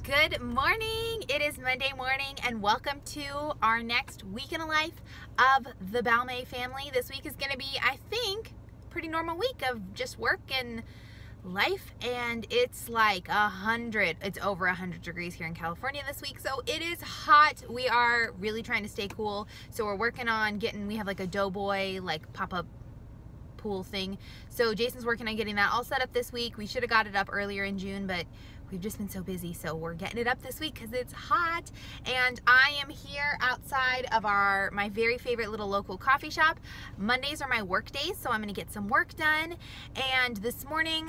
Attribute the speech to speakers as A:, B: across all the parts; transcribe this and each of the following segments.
A: Good morning. It is Monday morning and welcome to our next week in the life of the Balmet family. This week is going to be, I think, a pretty normal week of just work and life, and it's like it's over 100 degrees here in California this week, so it is hot. We are really trying to stay cool, so we're working on we have like a Doughboy like pop-up pool thing, so Jason's working on getting that all set up this week. We should have got it up earlier in June, but we've just been so busy, so we're getting it up this week because it's hot. And I am here outside of my very favorite little local coffee shop. Mondays are my work days, so I'm gonna get some work done. And this morning,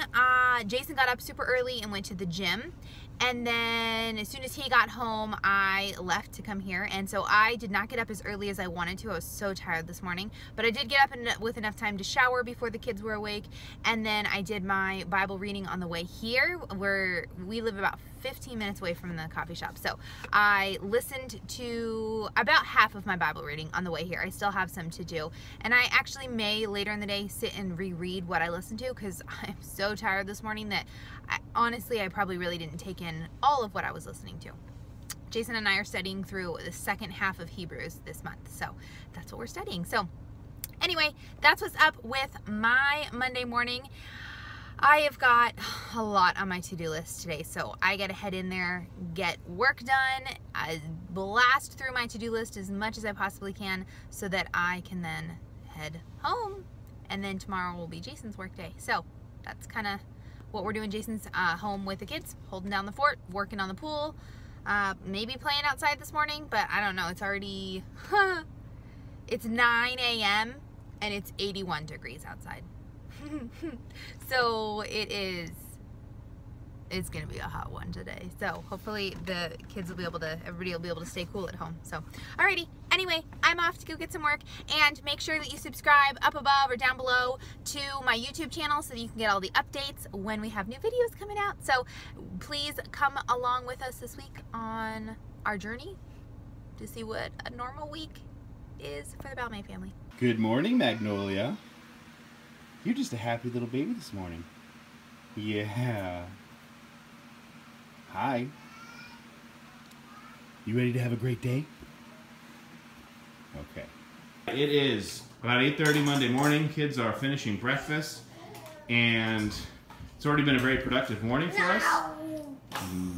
A: Jason got up super early and went to the gym. And then as soon as he got home, I left to come here. And so I did not get up as early as I wanted to. I was so tired this morning. But I did get up with enough time to shower before the kids were awake. And then I did my Bible reading on the way here, where we live about 15 minutes away from the coffee shop. So I listened to about half of my Bible reading on the way here. I still have some to do. And I actually may later in the day sit and reread what I listened to, because I'm so tired this morning that honestly, I probably really didn't take in all of what I was listening to. Jason and I are studying through the second half of Hebrews this month, so that's what we're studying. So anyway, that's what's up with my Monday morning. I have got a lot on my to-do list today, so I gotta head in there, get work done, blast through my to-do list as much as I possibly can so that I can then head home, and then tomorrow will be Jason's work day. So that's kind of what we're doing. Jason's home with the kids, holding down the fort, working on the pool, maybe playing outside this morning, but I don't know. It's already, it's 9 a.m. and it's 81 degrees outside. So it's gonna be a hot one today. So hopefully the kids will be able to, everybody will be able to stay cool at home. So alrighty, anyway, I'm off to go get some work, and make sure that you subscribe up above or down below to my YouTube channel so that you can get all the updates when we have new videos coming out. So please come along with us this week on our journey to see what a normal week is for the Balmet family.
B: Good morning, Magnolia. You're just a happy little baby this morning. Yeah. Hi. You ready to have a great day? Okay. It is about 8:30 Monday morning. Kids are finishing breakfast, and it's already been a very productive morning for us.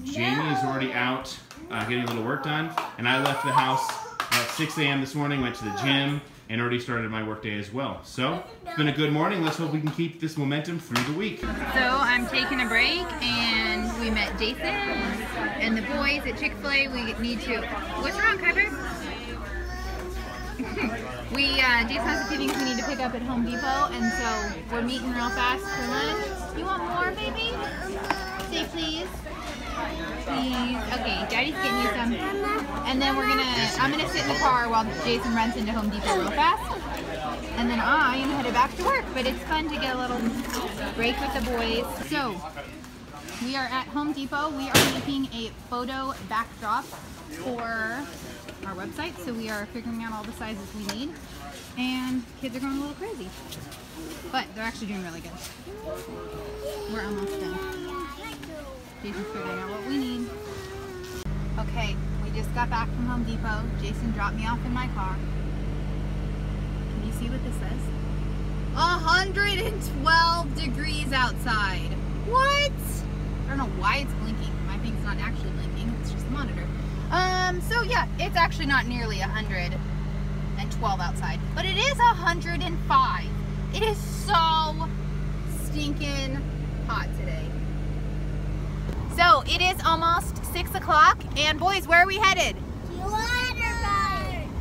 B: Jami is already out getting a little work done, and I left the house about 6 a.m. this morning, went to the gym, and already started my work day as well. So it's been a good morning. Let's hope we can keep this momentum through the week.
A: So I'm taking a break, and we met Jason and the boys at Chick-fil-A. We need to, what's wrong, Kyber? Jason has a few things we need to pick up at Home Depot, and so we're meeting real fast for lunch. You want more, baby? Say please. Please. Okay, Daddy's getting you some. And then I'm gonna sit in the car while Jason runs into Home Depot real fast. And then I am headed back to work, but it's fun to get a little break with the boys. So, we are at Home Depot. We are making a photo backdrop for our website, so we are figuring out all the sizes we need. And kids are going a little crazy, but they're actually doing really good. We're almost done. Jason's figuring out what we need. Okay, we just got back from Home Depot. Jason dropped me off in my car. Can you see what this says? 112 degrees outside. What? I don't know why it's blinking. My thing's not actually blinking. It's just the monitor. So yeah, it's actually not nearly 112 outside, but it is 105. It is so stinking hot today. So it is almost 6 o'clock, and boys, where are we headed?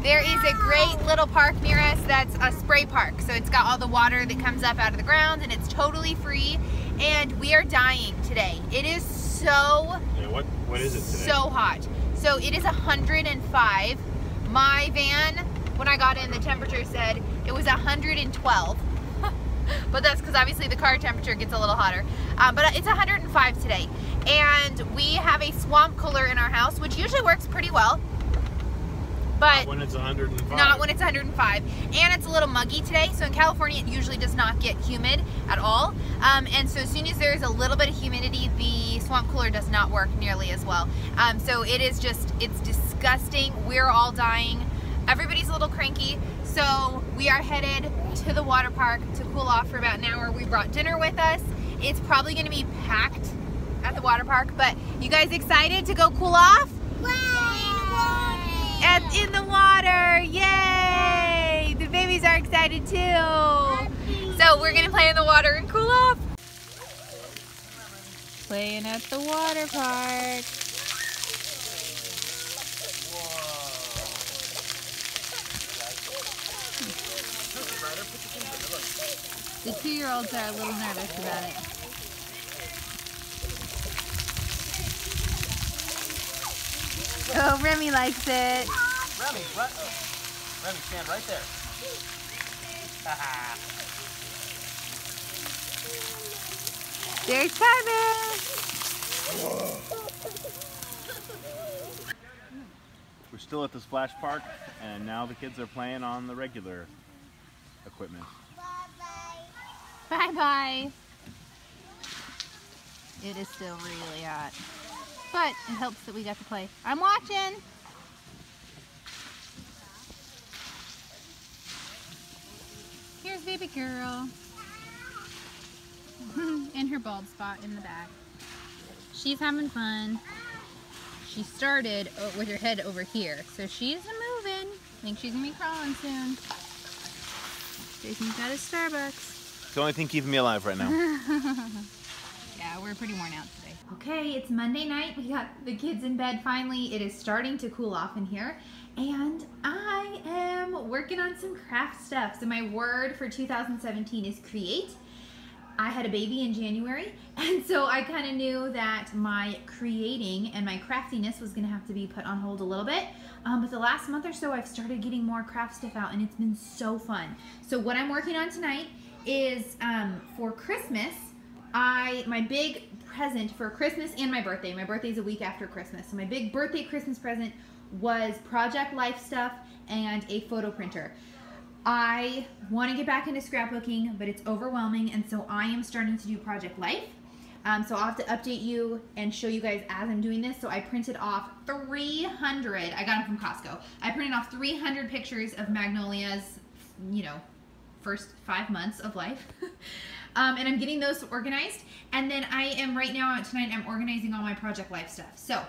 A: There is a great little park near us that's a spray park. So it's got all the water that comes up out of the ground, and it's totally free, and we are dying today. It is so,
C: yeah, what is it today?
A: So hot. So it is 105. My van, when I got in, the temperature said it was 112. But that's because obviously the car temperature gets a little hotter. But it's 105 today. And we have a swamp cooler in our house, which usually works pretty well. But
B: not when it's 105.
A: Not when it's 105. And it's a little muggy today. So in California, it usually does not get humid at all. And so as soon as there's a little bit of humidity, the swamp cooler does not work nearly as well. So it is just, it's disgusting. We're all dying. Everybody's a little cranky. So we are headed to the water park to cool off for about an hour. We brought dinner with us. It's probably going to be packed at the water park, but you guys excited to go cool off? In the water, yay! The babies are excited too. So we're gonna play in the water and cool off. Playing at the water park. The 2-year-olds are a little nervous about it. Oh, Remy likes it.
C: Remy, Remy, stand right there.
A: There's Carmen.
C: We're still at the splash park, and now the kids are playing on the regular equipment.
A: Bye-bye. It is still really hot, but it helps that we got to play. I'm watching. Here's baby girl. And her bald spot in the back. She's having fun. She started with her head over here, so she's moving. I think she's gonna be crawling soon. Jason's got his Starbucks.
C: It's the only thing keeping me alive right now.
A: Yeah, we're pretty worn out today. Okay, it's Monday night. We got the kids in bed finally. It is starting to cool off in here. And I am working on some craft stuff. So my word for 2017 is create. I had a baby in January, and so I kind of knew that my creating and my craftiness was gonna have to be put on hold a little bit. But the last month or so, I've started getting more craft stuff out, and it's been so fun. So what I'm working on tonight is for Christmas, my big present for Christmas and my birthday. My birthday's a week after Christmas. So my big birthday Christmas present was Project Life stuff and a photo printer. I want to get back into scrapbooking, but it's overwhelming, and so I am starting to do Project Life. So I'll have to update you and show you guys as I'm doing this. So I printed off 300, I got them from Costco. I printed off 300 pictures of Magnolia's, you know, first 5 months of life. And I'm getting those organized. And then I am right now, tonight, I'm organizing all my Project Life stuff. So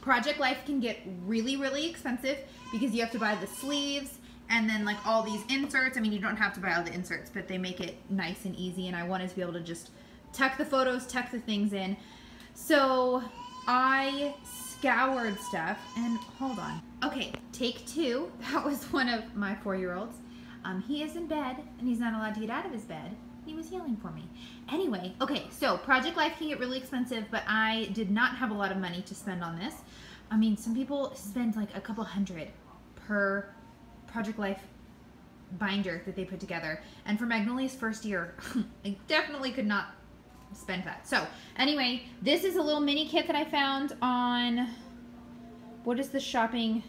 A: Project Life can get really, really expensive because you have to buy the sleeves and then like all these inserts. I mean, you don't have to buy all the inserts, but they make it nice and easy, and I wanted to be able to just tuck the photos, tuck the things in. So I scoured stuff, and hold on. Okay, take 2. That was one of my 4-year-olds. He is in bed, and he's not allowed to get out of his bed. He was yelling for me. Anyway, okay, so Project Life can get really expensive, but I did not have a lot of money to spend on this. I mean, some people spend like a couple $100 per Project Life binder that they put together. And for Magnolia's first year, I definitely could not spend that. So anyway, this is a little mini kit that I found on, what is the shopping,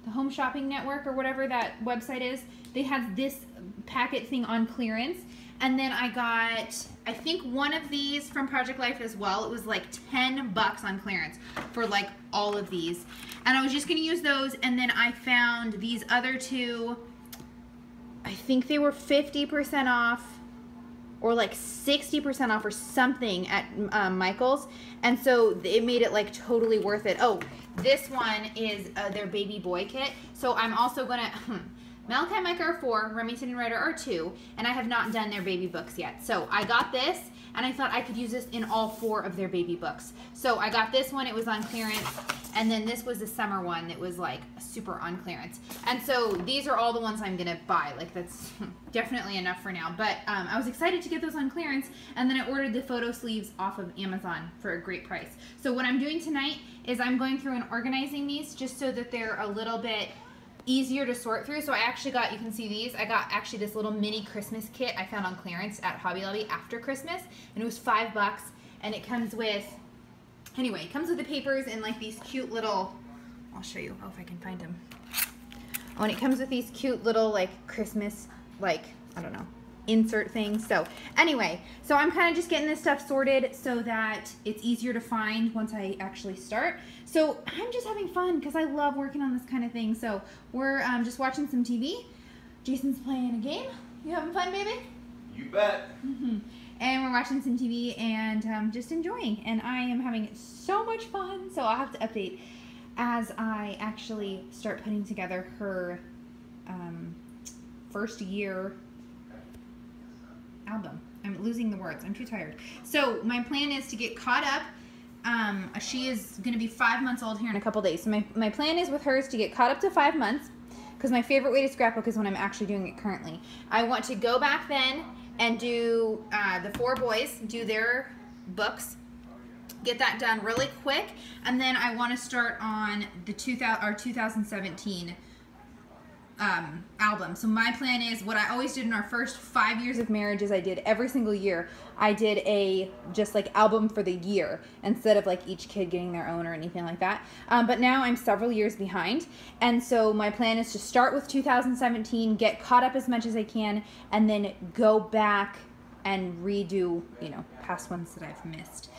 A: the Home Shopping Network or whatever that website is. They had this packet thing on clearance. And then I got, I think, one of these from Project Life as well. It was like 10 bucks on clearance for like all of these. And I was just gonna use those, and then I found these other 2, I think they were 50% off or like 60% off or something at Michael's. And so it made it like totally worth it. Oh, this one is their baby boy kit. So I'm also gonna, Malachi and Micah are 4, Remington and Ryder are 2, and I have not done their baby books yet. So I got this, and I thought I could use this in all 4 of their baby books. So I got this one, it was on clearance, and then this was the summer one that was like super on clearance. And so these are all the ones I'm gonna buy. Like that's definitely enough for now. But I was excited to get those on clearance, and then I ordered the photo sleeves off of Amazon for a great price. So what I'm doing tonight is I'm going through and organizing these just so that they're a little bit easier to sort through. So I actually got, you can see these, I got actually this little mini Christmas kit I found on clearance at Hobby Lobby after Christmas, and it was 5 bucks, and it comes with, anyway, it comes with the papers and like these cute little, I'll show you, oh, if I can find them. Oh, and it comes with these cute little like Christmas, like, I don't know, insert things. So anyway, so I'm kind of just getting this stuff sorted so that it's easier to find once I actually start. So I'm just having fun because I love working on this kind of thing. So we're just watching some TV. Jason's playing a game. You having fun, baby?
C: You bet.
A: And we're watching some TV and just enjoying. And I am having so much fun. So I'll have to update as I actually start putting together her first year album. I'm losing the words. I'm too tired. So my plan is to get caught up. She is going to be 5 months old here in a couple days. So my plan is with hers to get caught up to 5 months, because my favorite way to scrapbook is when I'm actually doing it currently. I want to go back then and do the 4 boys, do their books, get that done really quick, and then I want to start on the 2017 album. So my plan is, what I always did in our first 5 years of marriage is I did every single year, I did a just like album for the year instead of like each kid getting their own or anything like that. But now I'm several years behind, and so my plan is to start with 2017, get caught up as much as I can, and then go back and redo, you know, past ones that I've missed.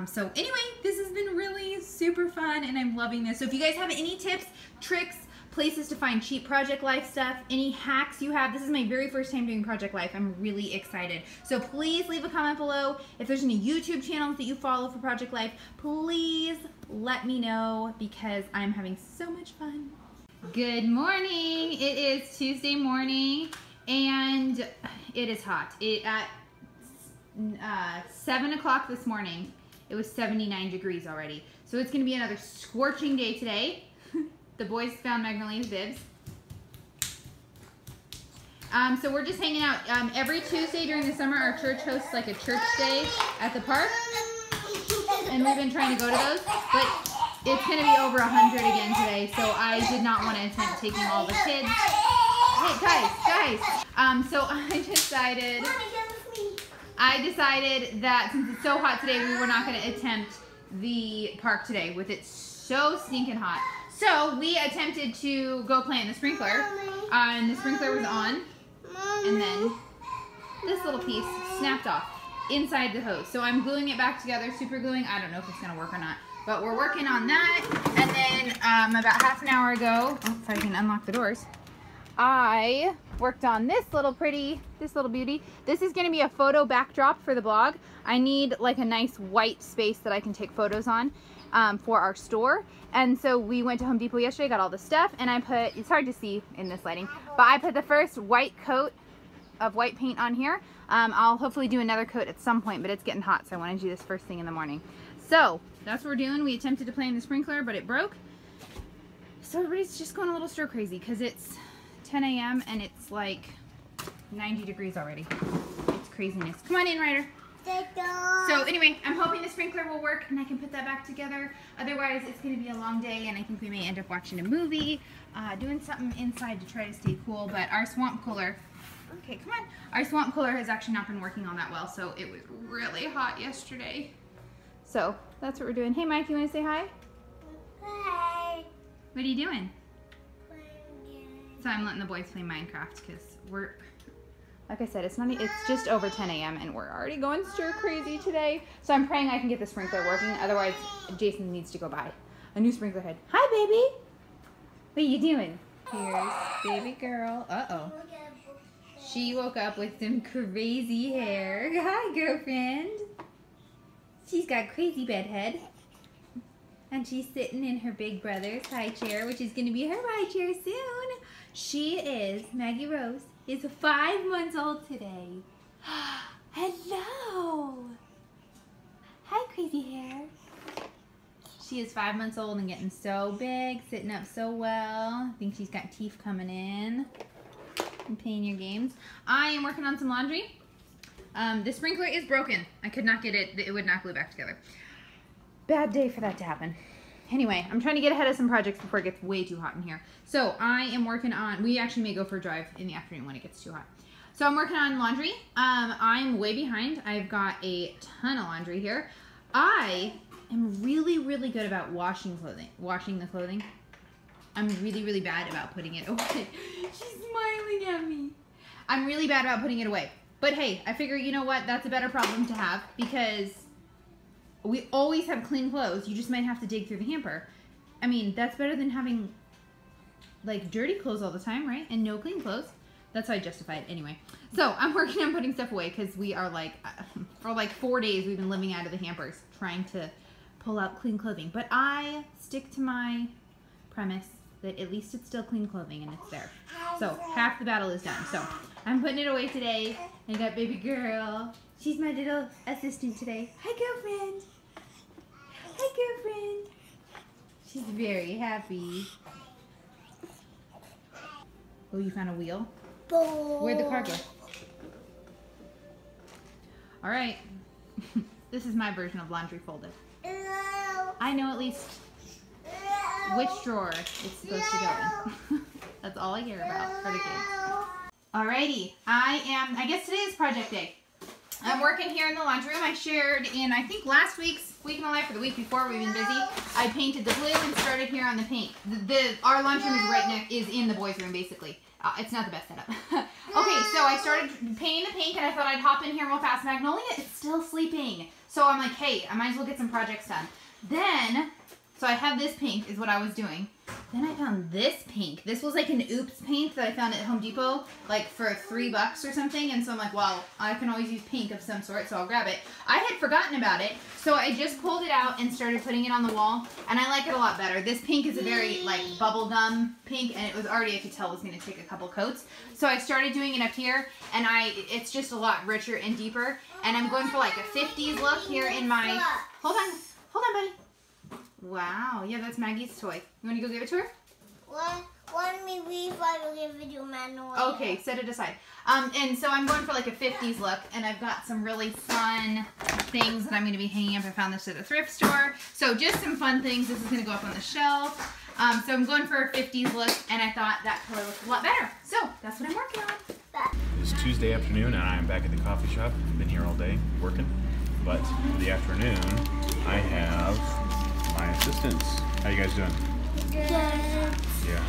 A: So anyway, this has been really super fun and I'm loving this. So if you guys have any tips, tricks, places to find cheap Project Life stuff, any hacks you have, this is my very first time doing Project Life. I'm really excited. So please leave a comment below. If there's any YouTube channels that you follow for Project Life, please let me know because I'm having so much fun. Good morning. It is Tuesday morning and it is hot. At 7 o'clock this morning, it was 79 degrees already. So it's going to be another scorching day today. The boys found Magnolia's bibs. So we're just hanging out. Every Tuesday during the summer, our church hosts like a church day at the park. And we've been trying to go to those. But it's going to be over 100 again today. So I did not want to attempt taking all the kids. Hey, guys. So I decided that since it's so hot today, we were not going to attempt the park today with it so stinking hot. So we attempted to go play in the sprinkler, and the sprinkler was on, and then this little piece snapped off inside the hose. So I'm gluing it back together, super gluing. I don't know if it's going to work or not, but we're working on that. And then about half an hour ago, oh, if I can unlock the doors, I worked on this little beauty. This is going to be a photo backdrop for the blog. I need like a nice white space that I can take photos on for our store. And so we went to Home Depot yesterday, got all the stuff, and I put, it's hard to see in this lighting, but I put the first white coat of white paint on here. I'll hopefully do another coat at some point, but it's getting hot, so I want to do this first thing in the morning. So that's what we're doing. We attempted to play in the sprinkler, but it broke. So everybody's just going a little stir crazy because it's 10 a.m. and it's like 90 degrees already. It's craziness. Come on in, Ryder. So anyway, I'm hoping the sprinkler will work and I can put that back together. Otherwise, it's going to be a long day and I think we may end up watching a movie, doing something inside to try to stay cool. But our swamp cooler, okay, come on. Our swamp cooler has actually not been working all that well, so it was really hot yesterday. So that's what we're doing. Hey, Mike, you want to say hi?
D: Hi.
A: What are you doing?
D: Playing games.
A: So I'm letting the boys play Minecraft because we're, like I said, it's just over 10 a.m. and we're already going stir crazy today. So I'm praying I can get the sprinkler working. Otherwise, Jason needs to go buy a new sprinkler head. Hi, baby. What are you doing? Here's baby girl. Uh-oh. She woke up with some crazy hair. Hi, girlfriend. She's got crazy bedhead. And she's sitting in her big brother's high chair, which is going to be her high chair soon. She is, Maggie Rose, is 5 months old today. Hello. Hi, crazy hair. She is 5 months old and getting so big, sitting up so well. I think she's got teeth coming in. And playing your games. I am working on some laundry. The sprinkler is broken. I could not get it. It would not glue back together. Bad day for that to happen. Anyway, I'm trying to get ahead of some projects before it gets way too hot in here. So I am working on, we actually may go for a drive in the afternoon when it gets too hot. So I'm working on laundry. I'm way behind. I've got a ton of laundry here. I am really, really good about washing the clothing. I'm really, really bad about putting it away. She's smiling at me. I'm really bad about putting it away. But hey, I figure, you know what? That's a better problem to have because we always have clean clothes. You just might have to dig through the hamper. I mean, that's better than having like dirty clothes all the time, right? And no clean clothes. That's how I justify it anyway. So I'm working on putting stuff away because we are like, for like 4 days we've been living out of the hampers trying to pull out clean clothing. But I stick to my premise that at least it's still clean clothing and it's there. So half the battle is done. So I'm putting it away today. I got baby girl. She's my little assistant today. Hi, girlfriend. Hi, girlfriend. She's very happy. Oh, you found a wheel? Where'd the car go? All right. This is my version of laundry folded. I know at least which drawer it's supposed to go in. That's all I care about for the kids. Alrighty, I guess today is project day. I'm working here in the laundry room. I shared in, I think, last week's Week in the Life or the week before. We've been busy. I painted the blue and started here on the paint. Our laundry room is right next, is in the boys' room, basically. It's not the best setup. Okay, so I started painting the pink and I thought I'd hop in here real fast. Magnolia is still sleeping. So I'm like, hey, I might as well get some projects done. Then, so I have this pink is what I was doing. Then I found this pink. This was like an oops paint that I found at Home Depot, like for $3 or something. And so I'm like, well, I can always use pink of some sort, so I'll grab it. I had forgotten about it, so I just pulled it out and started putting it on the wall. And I like it a lot better. This pink is a very like bubblegum pink, and it was already, I could tell, was going to take a couple coats. So I started doing it up here, and it's just a lot richer and deeper. And I'm going for like a 50s look here in my. Hold on, buddy. Wow, yeah, that's Maggie's toy. You want to go give it to her?
D: Let me read if I will give it to Manuel.
A: Okay, set it aside. And so I'm going for like a 50s look, and I've got some really fun things that I'm going to be hanging up. I found this at a thrift store. So just some fun things. This is going to go up on the shelf. So I'm going for a 50s look, and I thought that color looked a lot better. So that's what I'm working on.
C: It's Tuesday afternoon, and I'm back at the coffee shop. Been here all day working, but for the afternoon, I have my assistants. How you guys doing?
D: Good.
C: Yeah.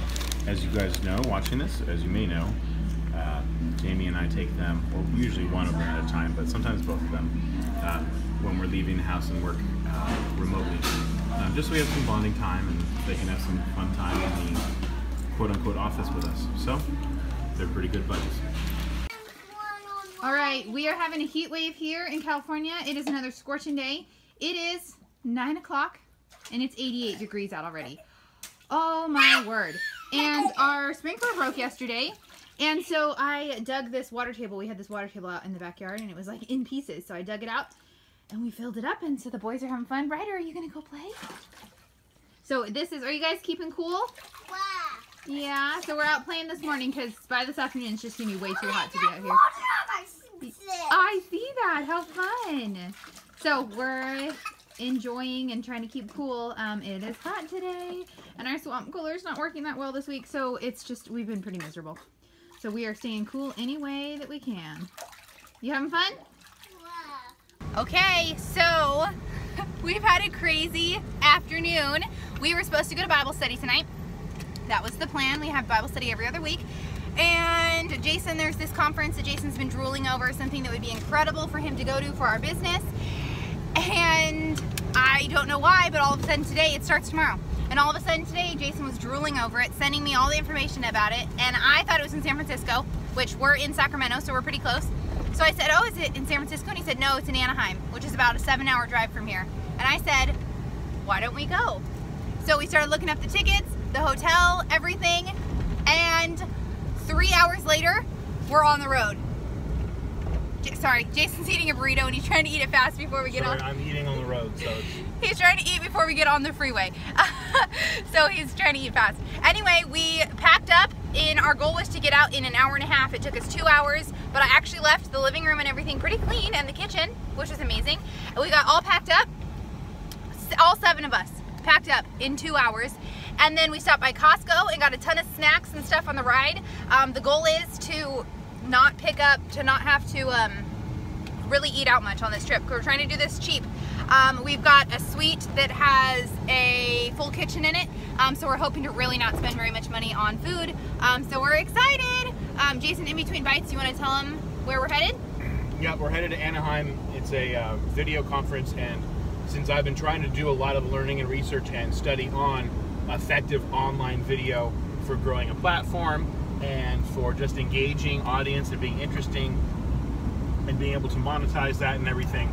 C: As you guys know, watching this, as you may know, Jami and I take them, well, usually one of them at a time, but sometimes both of them, when we're leaving the house and work remotely. Just so we have some bonding time and they can have some fun time in the quote-unquote office with us. So, they're pretty good buddies.
A: All right, we are having a heat wave here in California. It is another scorching day. It is 9 o'clock. And it's 88 degrees out already. Oh my word. And our sprinkler broke yesterday. And so I dug this water table. We had this water table out in the backyard and it was like in pieces. So I dug it out and we filled it up. And so the boys are having fun. Ryder, are you going to go play? So this is, are you guys keeping cool? Yeah. So we're out playing this morning because by this afternoon it's just going to be way too hot to be out here. I see that. How fun. So we're enjoying and trying to keep cool. It is hot today and our swamp cooler is not working that well this week, so it's just, we've been pretty miserable. So we are staying cool any way that we can. You having fun? Okay, so we've had a crazy afternoon. We were supposed to go to Bible study tonight. That was the plan. We have Bible study every other week. And Jason, there's this conference that Jason's been drooling over, something that would be incredible for him to go to for our business. And I don't know why, but all of a sudden today, it starts tomorrow. And all of a sudden today, Jason was drooling over it, sending me all the information about it. And I thought it was in San Francisco, which we're in Sacramento, so we're pretty close. So I said, oh, is it in San Francisco? And he said, no, it's in Anaheim, which is about a 7-hour drive from here. And I said, why don't we go? So we started looking up the tickets, the hotel, everything. And 3 hours later, we're on the road. Sorry, Jason's eating a burrito and he's trying to eat it fast before we get on.
C: I'm eating on the road, so
A: he's trying to eat before we get on the freeway. So he's trying to eat fast. Anyway, we packed up and our goal was to get out in an hour and a half. It took us 2 hours, but I actually left the living room and everything pretty clean and the kitchen, which was amazing. And we got all packed up, all 7 of us packed up in 2 hours. And then we stopped by Costco and got a ton of snacks and stuff on the ride. The goal is to not have to really eat out much on this trip. We're trying to do this cheap. We've got a suite that has a full kitchen in it. So we're hoping to really not spend very much money on food. So we're excited. Jason, in between bites, you want to tell them where we're headed?
C: Yeah, we're headed to Anaheim. It's a video conference, and since I've been trying to do a lot of learning and research and study on effective online video for growing a platform and for just engaging audience and being interesting and being able to monetize that and everything,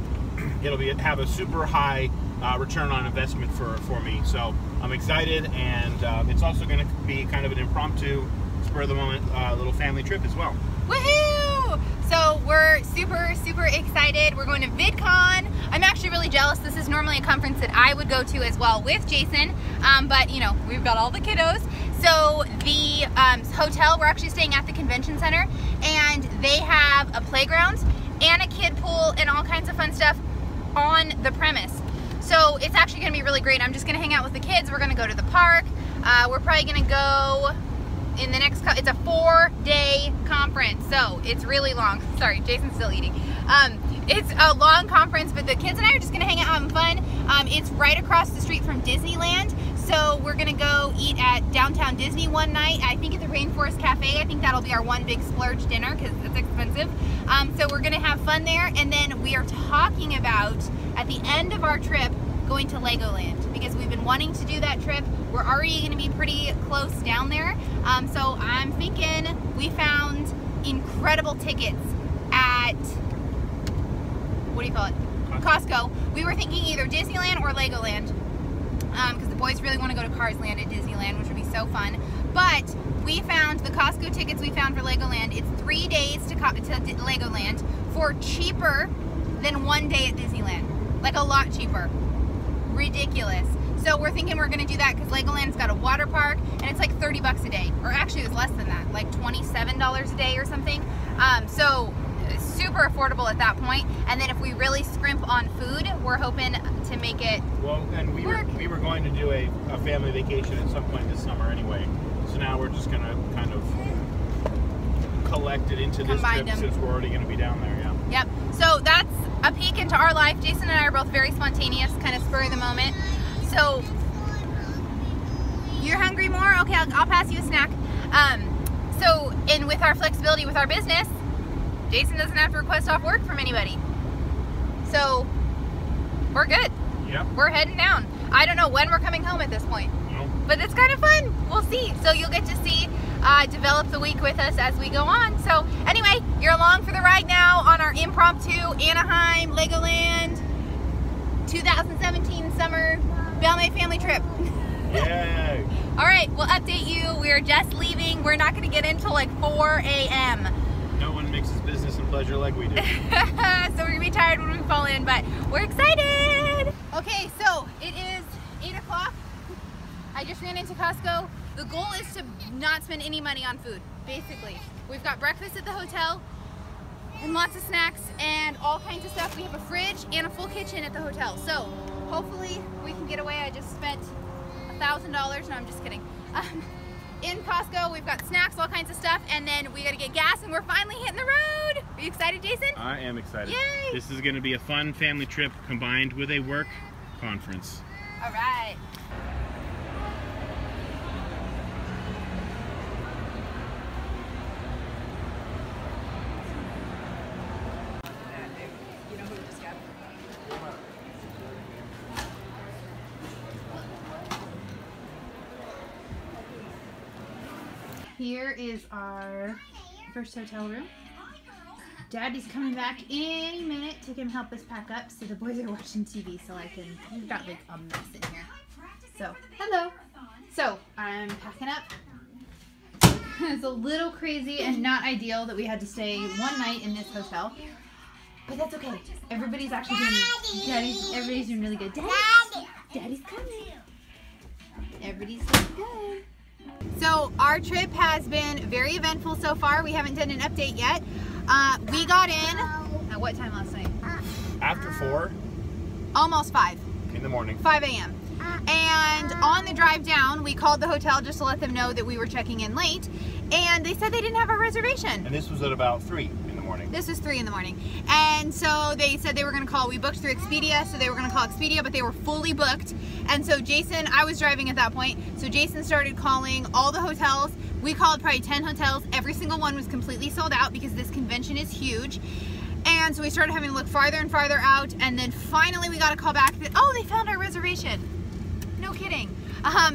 C: it'll have a super high return on investment for me. So I'm excited, and it's also going to be kind of an impromptu, spur of the moment little family trip as well.
A: Woohoo! So we're super excited. We're going to VidCon. I'm actually really jealous. This is normally a conference that I would go to as well with Jason, but you know, we've got all the kiddos. So the hotel, we're actually staying at the convention center, and they have a playground and a kid pool and all kinds of fun stuff on the premise. So it's actually going to be really great. I'm just going to hang out with the kids. We're going to go to the park. We're probably going to go in the next, it's a 4-day conference, so it's really long. Sorry, Jason's still eating. It's a long conference, but the kids and I are just gonna hang out having fun. It's right across the street from Disneyland, so we're gonna go eat at downtown Disney one night. I think at the Rainforest Cafe. I think that'll be our one big splurge dinner because it's expensive. So we're gonna have fun there, and then we are talking about, at the end of our trip, going to Legoland, because we've been wanting to do that trip. We're already going to be pretty close down there. So I'm thinking we found incredible tickets at, what do you call it? Costco. We were thinking either Disneyland or Legoland, because the boys really want to go to Carlsbad at Disneyland, which would be so fun. But we found the Costco tickets we found for Legoland. It's 3 days to Legoland for cheaper than 1 day at Disneyland. Like a lot cheaper. Ridiculous. So we're thinking we're gonna do that because Legoland's got a water park, and it's like 30 bucks a day, or actually it was less than that, like $27 a day or something. So super affordable at that point. And then if we really scrimp on food, we're hoping to make it
C: well. And we were going to do a family vacation at some point this summer anyway. So now we're just gonna kind of collect it into this trip since we're already gonna be down there. Yeah.
A: Yep. So that's a peek into our life. Jason and I are both very spontaneous, kind of spur of the moment. So, you're hungry more? Okay, I'll pass you a snack. So, and with our flexibility with our business, Jason doesn't have to request off work from anybody. So, we're good.
C: Yep.
A: We're heading down. I don't know when we're coming home at this point.
C: No.
A: But it's kind of fun. We'll see. So, you'll get to see develop the week with us as we go on. So, anyway, you're along for the ride now on our impromptu Anaheim, Legoland 2017 summer Balmet family trip.
C: Yay!
A: All right, we'll update you. We're just leaving. We're not going to get in until like 4 a.m.
C: No one mixes business and pleasure like we do.
A: So we're going to be tired when we fall in, but we're excited. Okay, so it is 8 o'clock. I just ran into Costco. The goal is to not spend any money on food, basically. We've got breakfast at the hotel and lots of snacks and all kinds of stuff. We have a fridge and a full kitchen at the hotel. So hopefully we can get away. I just spent $1,000. No, I'm just kidding. In Costco, we've got snacks, all kinds of stuff, and then we gotta get gas, and we're finally hitting the road. Are you excited, Jason?
C: I am excited.
A: Yay!
C: This is gonna be a fun family trip combined with a work conference.
A: All right. Here is our first hotel room. Daddy's coming back any minute to come help us pack up. So the boys are watching TV, so we've got like a mess in here. So, hello. So, I'm packing up. It's a little crazy and not ideal that we had to stay one night in this hotel. But that's okay. Everybody's actually doing, everybody's doing really good. Daddy's coming. Everybody's doing good. So our trip has been very eventful so far. We haven't done an update yet. We got in at what time last night?
C: After 4.
A: Almost 5.
C: In the morning.
A: 5 a.m. And on the drive down, we called the hotel just to let them know that we were checking in late. And they said they didn't have a reservation.
C: And this was at about 3 in the morning.
A: This was 3 in the morning. And so they said they were going to call. We booked through Expedia, so they were going to call Expedia, but they were fully booked. And so Jason, I was driving at that point, so Jason started calling all the hotels. We called probably 10 hotels. Every single one was completely sold out because this convention is huge. And so we started having to look farther and farther out, and then finally we got a call back that, oh, they found our reservation. No kidding.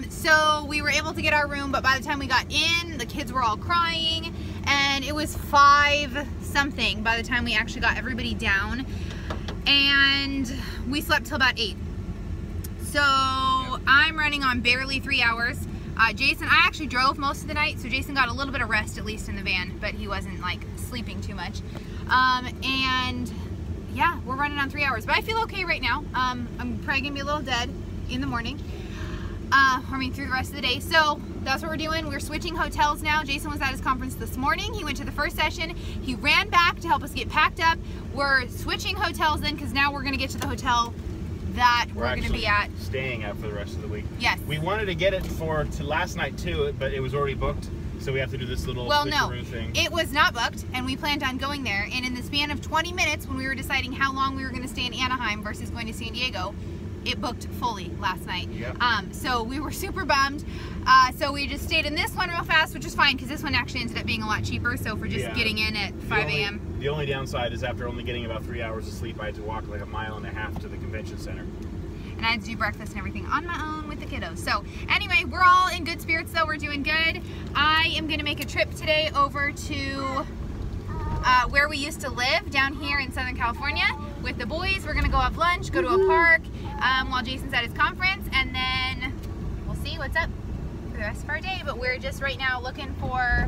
A: So we were able to get our room, but by the time we got in, the kids were all crying, and it was 5 something by the time we actually got everybody down, and we slept till about 8. So I'm running on barely 3 hours. Jason, I actually drove most of the night, so Jason got a little bit of rest, at least in the van, but he wasn't like sleeping too much. And yeah, we're running on 3 hours, but I feel okay right now. I'm probably gonna be a little dead in the morning. I mean, through the rest of the day. So that's what we're doing. We're switching hotels now. Jason was at his conference this morning. He went to the first session. He ran back to help us get packed up. We're switching hotels then because now we're going to get to the hotel that we're going to be at.
C: Staying at for the rest of the week.
A: Yes.
C: We wanted to get it to last night too, but it was already booked. So we have to do this little switcheroo thing.
A: It was not booked, and we planned on going there. And in the span of 20 minutes, when we were deciding how long we were going to stay in Anaheim versus going to San Diego, it booked fully last night.
C: Yep.
A: So we were super bummed. So we just stayed in this one real fast, which is fine because this one actually ended up being a lot cheaper. So for just getting in at 5 a.m.
C: The only downside is after only getting about 3 hours of sleep, I had to walk like 1.5 miles to the convention center.
A: And I had to do breakfast and everything on my own with the kiddos. So anyway, we're all in good spirits though. We're doing good. I am gonna make a trip today over to where we used to live down here in Southern California with the boys. We're gonna go have lunch, go to a park while Jason's at his conference, and then we'll see what's up for the rest of our day. But we're just right now looking for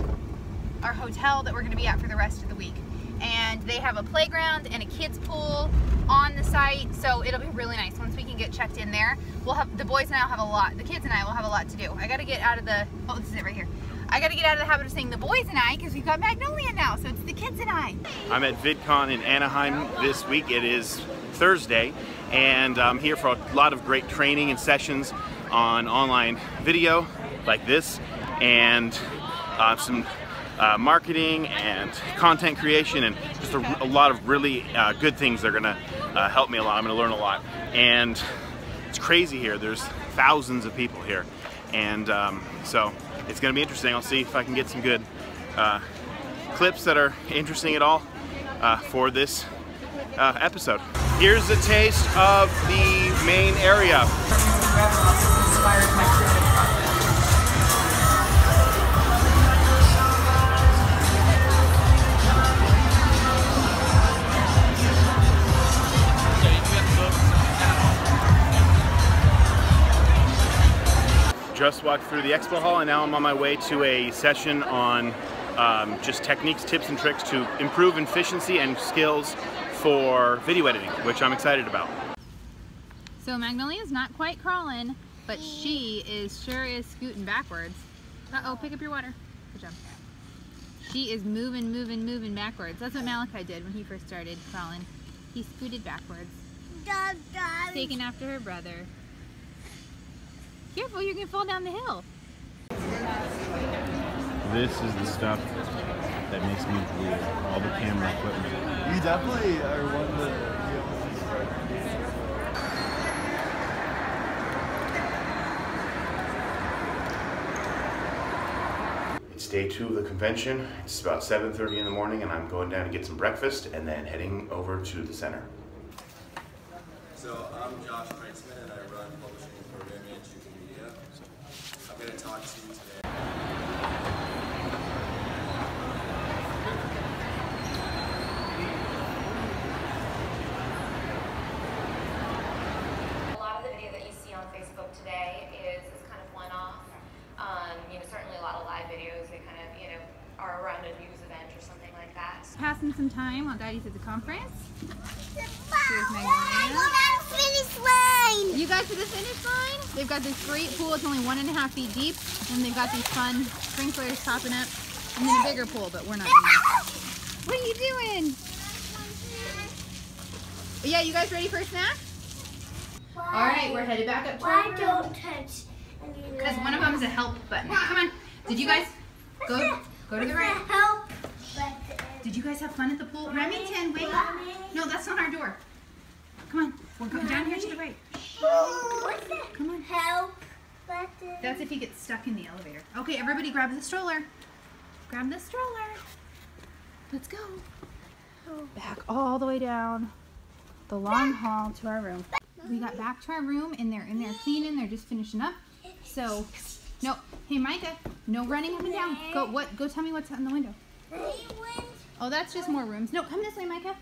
A: our hotel that we're gonna be at for the rest of the week. And they have a playground and a kids pool on the site, so it'll be really nice once we can get checked in there. We'll have, the boys and I will have a lot, the kids and I will have a lot to do. I gotta get out of the, oh, this is it right here. I gotta get out of the habit of saying the boys and I because we've got Magnolia now, so it's the kids and I.
C: I'm at VidCon in Anaheim this week. It is Thursday, and I'm here for a lot of great training and sessions on online video like this, and some marketing and content creation, and just a lot of really good things that are gonna help me a lot. I'm gonna learn a lot, and it's crazy here. There's thousands of people here, and so it's gonna be interesting. I'll see if I can get some good clips that are interesting at all for this episode. Here's a taste of the main area. Just walked through the expo hall, and now I'm on my way to a session on just techniques, tips, and tricks to improve efficiency and skills for video editing, which I'm excited about.
A: So Magnolia's not quite crawling, but she sure is scooting backwards. Uh-oh, pick up your water. Good job. She is moving backwards. That's what Malachi did when he first started crawling. He scooted backwards. Taking after her brother. Careful, you're gonna fall down the hill.
C: This is the stuff that makes me bleed. All the camera equipment.
E: You definitely are one of the
B: It's day 2 of the convention. It's about 7:30 in the morning, and I'm going down to get some breakfast and then heading over to the center.
E: So I'm Josh Kreitzman, and I run publishing and programming at Jami Media. I'm going to talk to you today.
F: A lot of the video that you see on Facebook today is kind of one-off. You know, certainly a lot of live videos that kind of, you know, are around a news event or something like that.
A: Passing some time while Daddy's at the conference. Here's
D: Go
A: Magnolia.
D: down the finish line.
A: You got to the finish line? They've got this great pool. It's only 1.5 feet deep, and they've got these fun sprinklers popping up, and then a bigger pool, but we're not doing that. What are you doing? Yeah, you guys ready for a snack? All right, we're headed back up to our
D: Why
A: room.
D: don't touch any
A: Because one of them is a help button. Come on. Did you guys go to the right?
D: Help button.
A: Did you guys have fun at the pool? Remington, wait. No, that's not our door. Come on. We're going down here to the right.
D: What's that?
A: Come on.
D: Help.
A: That's if you get stuck in the elevator. Okay, everybody grab the stroller. Grab the stroller. Let's go. Back all the way down the long hall to our room. We got back to our room and they're in there cleaning. They're just finishing up. So, no. Hey, Micah, no running up and down. Go tell me what's in the window. Oh, that's just more rooms. No, come this way, Micah.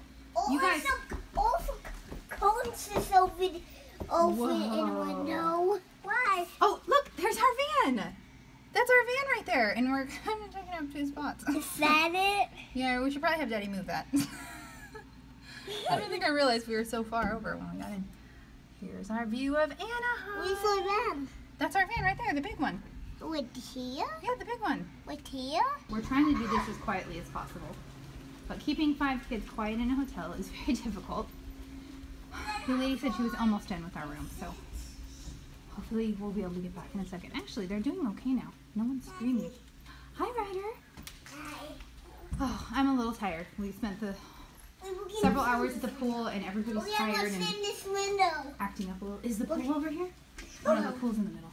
A: You guys.
D: Also, cones is over in the window. Why?
A: Oh, look, there's our van. That's our van right there, and we're kind of taking up 2 spots.
D: Is that it?
A: Yeah, we should probably have Daddy move that. I don't think I realized we were so far over when we got in. Here's our view of Anaheim.
D: Where's the van?
A: That's our van right there, the big one.
D: With here?
A: Yeah, the big one.
D: With here?
A: We're trying to do this as quietly as possible. But keeping 5 kids quiet in a hotel is very difficult. The lady said she was almost done with our room, so hopefully we'll be able to get back in a second. Actually, they're doing okay now. No one's screaming. Hi, Ryder.
D: Hi.
A: Oh, I'm a little tired. We spent the several hours at the pool and everybody's tired and
D: in this window.
A: acting up a little. Is the pool over here? Oh no, the pool's in the middle.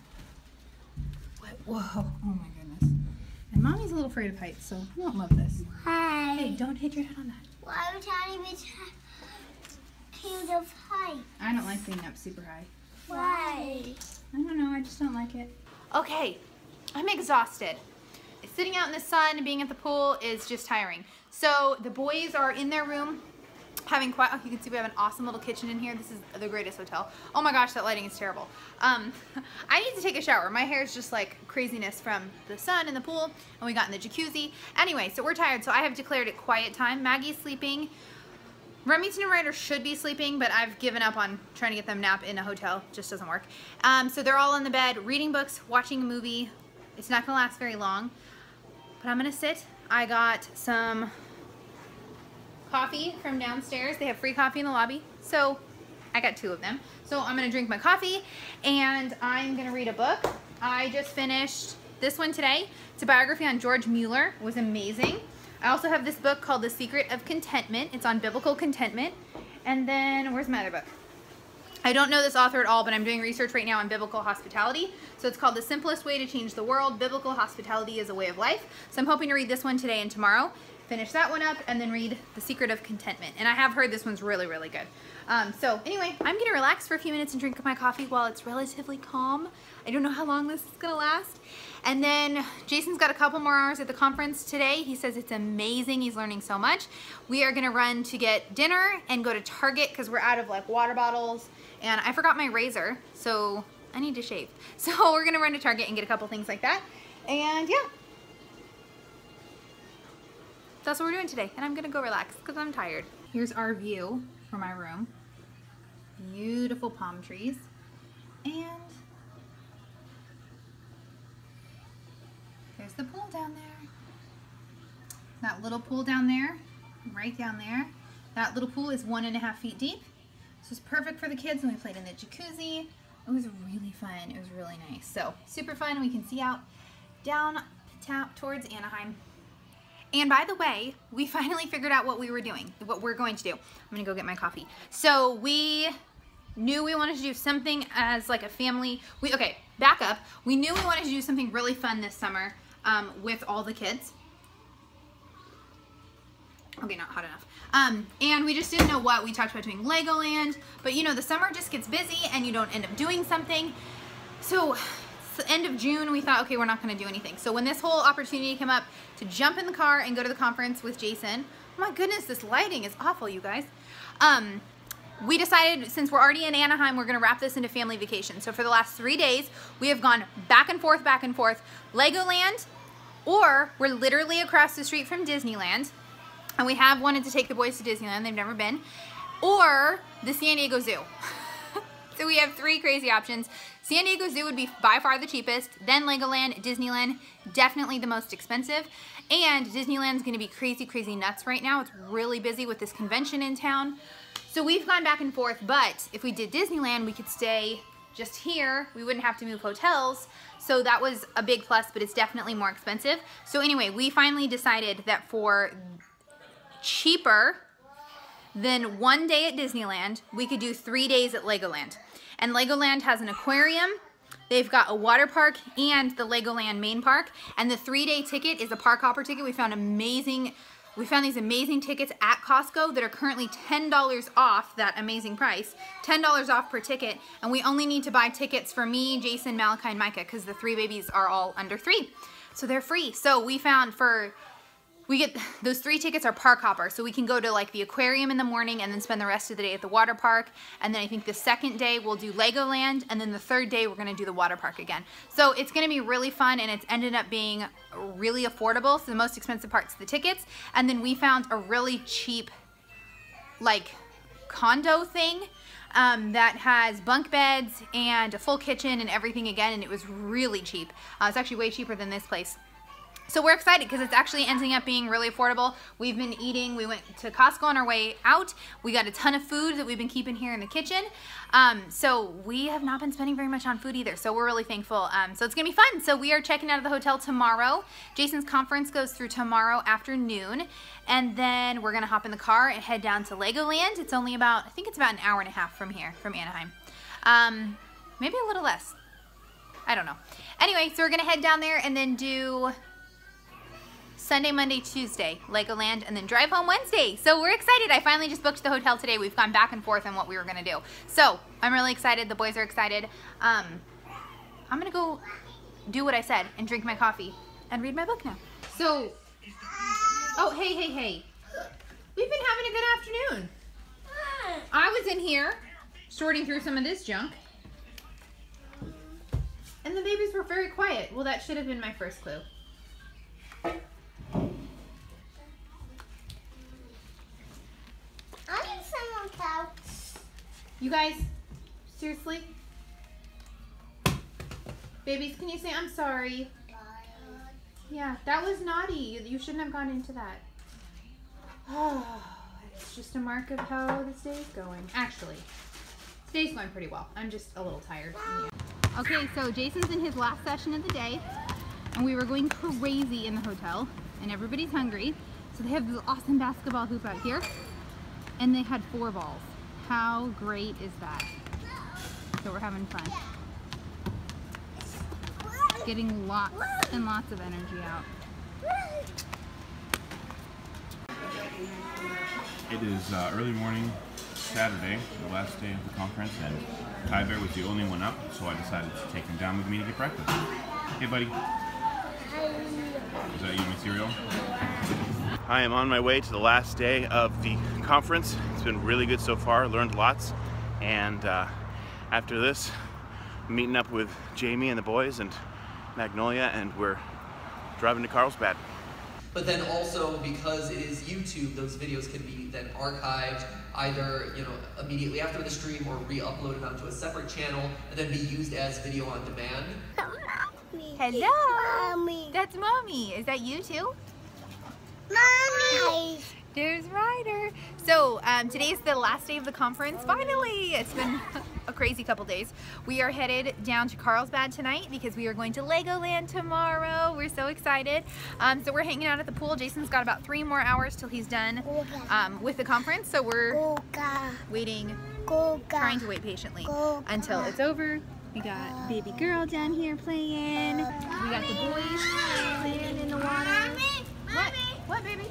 A: What? Whoa. Oh my goodness. And Mommy's a little afraid of heights, so we won't love this.
D: Hi.
A: Hey, don't hit your head on that.
D: Why are we trying to be kind of high?
A: I don't like being up super high.
D: Why?
A: I don't know, I just don't like it. Okay, I'm exhausted. Sitting out in the sun and being at the pool is just tiring. So the boys are in their room having quite, oh, you can see we have an awesome little kitchen in here. This is the greatest hotel. Oh my gosh, that lighting is terrible. I need to take a shower. My hair is just like craziness from the sun and the pool, and we got in the jacuzzi. Anyway, so we're tired, so I have declared it quiet time. Maggie's sleeping. Remington and Ryder should be sleeping, but I've given up on trying to get them nap in a hotel. Just doesn't work. So they're all in the bed, reading books, watching a movie. It's not gonna last very long, but I'm gonna sit. I got some coffee from downstairs. They have free coffee in the lobby, so I got 2 of them. So I'm gonna drink my coffee and I'm gonna read a book. I just finished this one today. It's a biography on George Mueller. It was amazing. I also have this book called The Secret of Contentment. It's on biblical contentment. And then, where's my other book? I don't know this author at all, but I'm doing research right now on biblical hospitality. So it's called The Simplest Way to Change the World. Biblical Hospitality is a Way of Life. So I'm hoping to read this one today and tomorrow. Finish that one up and then read The Secret of Contentment. And I have heard this one's really, really good. So anyway, I'm gonna relax for a few minutes and drink my coffee while it's relatively calm. I don't know how long this is gonna last. And then Jason's got a couple more hours at the conference today. He says it's amazing, he's learning so much. We are gonna run to get dinner and go to Target because we're out of like water bottles. And I forgot my razor, so I need to shave. So we're gonna run to Target and get a couple things like that. And yeah. That's what we're doing today, and I'm gonna go relax because I'm tired. Here's our view from my room. Beautiful palm trees. And there's the pool down there. That little pool down there, right down there. That little pool is 1.5 feet deep. This is perfect for the kids, and we played in the jacuzzi. It was really fun, it was really nice. So, super fun, we can see out down towards Anaheim. And by the way, we finally figured out what we were doing, what we're going to do. I'm gonna go get my coffee. So we knew we wanted to do something as like a family. Okay, back up. We knew we wanted to do something really fun this summer with all the kids. Okay, not hot enough. And we just didn't know what. We talked about doing Legoland, but you know, the summer just gets busy and you don't end up doing something. So it's the end of June, we thought, okay, we're not gonna do anything. So when this whole opportunity came up to jump in the car and go to the conference with Jason, oh my goodness, this lighting is awful, you guys. We decided, since we're already in Anaheim, we're gonna wrap this into family vacation. So for the last 3 days, we have gone back and forth, Legoland, or we're literally across the street from Disneyland, and we have wanted to take the boys to Disneyland, they've never been, or the San Diego Zoo. So we have 3 crazy options. San Diego Zoo would be by far the cheapest, then Legoland, Disneyland, definitely the most expensive, and Disneyland's gonna be crazy, crazy nuts right now. It's really busy with this convention in town. So we've gone back and forth, but if we did Disneyland, we could stay just here. We wouldn't have to move hotels. So that was a big plus, but it's definitely more expensive. So anyway, we finally decided that for cheaper than 1 day at Disneyland, we could do 3 days at Legoland. And Legoland has an aquarium, they've got a water park, and the Legoland main park. And the 3-day ticket is a park hopper ticket. We found these amazing tickets at Costco that are currently $10 off that amazing price. $10 off per ticket. And we only need to buy tickets for me, Jason, Malachi, and Micah, because the 3 babies are all under 3. So they're free. So we found we get those 3 tickets are park hopper, so we can go to like the aquarium in the morning and then spend the rest of the day at the water park. And then I think the 2nd day we'll do Legoland, and then the 3rd day we're gonna do the water park again. So it's gonna be really fun, and it's ended up being really affordable. So the most expensive part's the tickets, and then we found a really cheap like condo thing that has bunk beds and a full kitchen and everything again, and it was really cheap. It's actually way cheaper than this place. So we're excited because it's actually ending up being really affordable. We've been eating, we went to Costco on our way out. We got a ton of food that we've been keeping here in the kitchen. So we have not been spending very much on food either. So we're really thankful. So it's gonna be fun. So we are checking out of the hotel tomorrow. Jason's conference goes through tomorrow afternoon. And then we're gonna hop in the car and head down to Legoland. It's only about, I think it's about an hour and a half from here, from Anaheim. Maybe a little less. I don't know. Anyway, so we're gonna head down there and then do Sunday, Monday, Tuesday, Legoland, and then drive home Wednesday. So we're excited. I finally just booked the hotel today. We've gone back and forth on what we were gonna do. So I'm really excited. The boys are excited. I'm gonna go do what I said and drink my coffee and read my book now. So, oh, hey. We've been having a good afternoon. I was in here sorting through some of this junk, and the babies were very quiet. Well, that should have been my first clue.
D: I need someone couch.
A: You guys, seriously? Babies, can you say I'm sorry? Yeah, that was naughty. You shouldn't have gone into that. Oh, it's just a mark of how this day is going. Actually, today's going pretty well. I'm just a little tired. Yeah. Okay, so Jason's in his last session of the day, and we were going crazy in the hotel, and everybody's hungry. So they have this awesome basketball hoop out here, and they had 4 balls. How great is that? So we're having fun. Getting lots and lots of energy out.
C: It is early morning Saturday, the last day of the conference, and Ty Bear was the only one up, so I decided to take him down with me to get breakfast. Hey, buddy. Is that you, my cereal? I am on my way to the last day of the conference. It's been really good so far, learned lots, and after this, I'm meeting up with Jami and the boys and Magnolia, and we're driving to Carlsbad.
G: But then also, because it is YouTube, those videos can be then archived either immediately after the stream or re-uploaded onto a separate channel and then be used as video on demand.
A: Hello!
D: Mommy.
A: That's Mommy. Is that you too?
D: Mommy.
A: There's Ryder. So today's the last day of the conference. Finally! It's been a crazy couple days. We are headed down to Carlsbad tonight because we are going to Legoland tomorrow. We're so excited. So we're hanging out at the pool. Jason's got about 3 more hours till he's done with the conference. So we're waiting, trying to wait patiently until it's over. We got baby girl down here playing. We got the boys playing in the water. What, baby?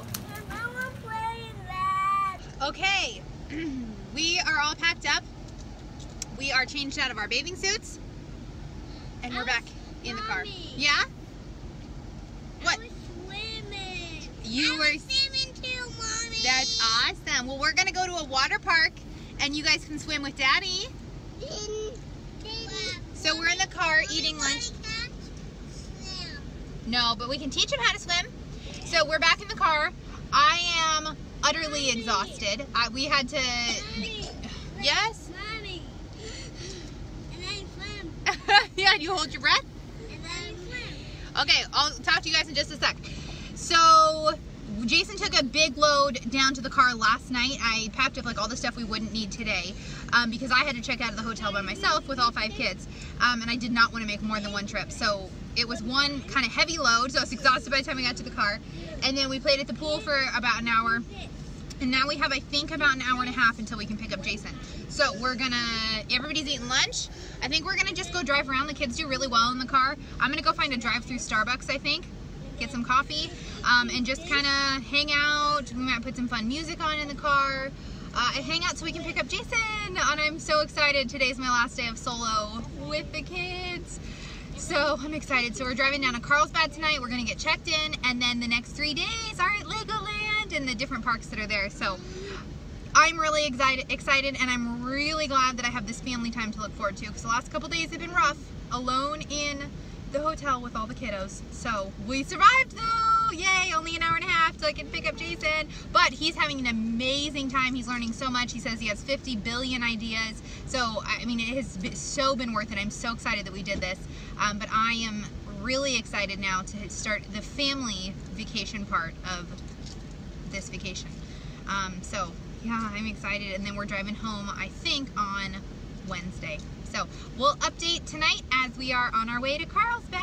A: Okay, we are all packed up. We are changed out of our bathing suits, and we're back in the car. Yeah? What?
D: I was swimming.
A: You were
D: swimming too, Mommy.
A: That's awesome. Well, we're gonna go to a water park, and you guys can swim with Daddy. So we're in the car eating lunch. No, but we can teach him how to swim. So we're back in the car. I am utterly exhausted. We had to.
D: Mommy.
A: Yes?
D: Mommy. And I swim.
A: Yeah, you hold your breath?
D: And I swim.
A: Okay, I'll talk to you guys in just a sec. So Jason took a big load down to the car last night. I packed up like all the stuff we wouldn't need today because I had to check out of the hotel by myself with all 5 kids. And I did not want to make more than one trip. So it was one kind of heavy load. So I was exhausted by the time we got to the car. And then we played at the pool for about an hour. And now we have, I think, about an hour and a half until we can pick up Jason. So we're gonna, everybody's eating lunch. I think we're gonna just go drive around. The kids do really well in the car. I'm gonna go find a drive-through Starbucks, I think. Get some coffee and just kind of hang out. We might put some fun music on in the car and hang out so we can pick up Jason. And I'm so excited. Today's my last day of solo with the kids. So I'm excited. So we're driving down to Carlsbad tonight. We're gonna get checked in, and then the next 3 days are at Legoland and the different parks that are there. So I'm really excited, and I'm really glad that I have this family time to look forward to, because the last couple days have been rough, alone in the hotel with all the kiddos. So we survived though, yay, only an hour and a half so I can pick up Jason. But he's having an amazing time. He's learning so much. He says he has 50 billion ideas. So I mean, it has been worth it. I'm so excited that we did this. But I am really excited now to start the family vacation part of this vacation. So yeah, I'm excited. And then we're driving home, I think, on Wednesday. So we'll update tonight as we are on our way to Carlsbad.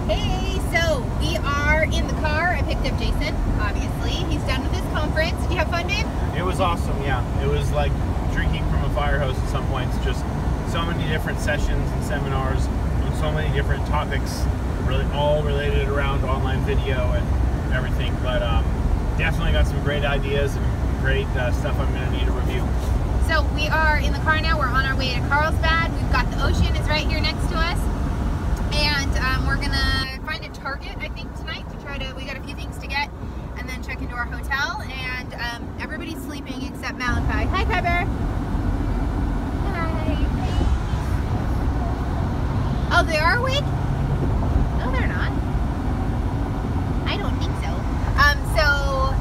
A: Hey, so we are in the car. I picked up Jason, obviously. He's done with his conference. Did you have fun, babe?
C: It was awesome, yeah. It was like drinking from a fire hose at some points. Just so many different sessions and seminars on so many different topics, really all related around online video and everything. But definitely got some great ideas and great stuff I'm going to need to review.
A: So we are in the car now. We're on our way to Carlsbad. We've got the ocean is right here next to us. And we're gonna find a Target, I think, tonight to try to, we got a few things to get, and then check into our hotel. And everybody's sleeping except Malachi. Hi, Pepper. Hi. Oh, they are awake? No, they're not. I don't think so. So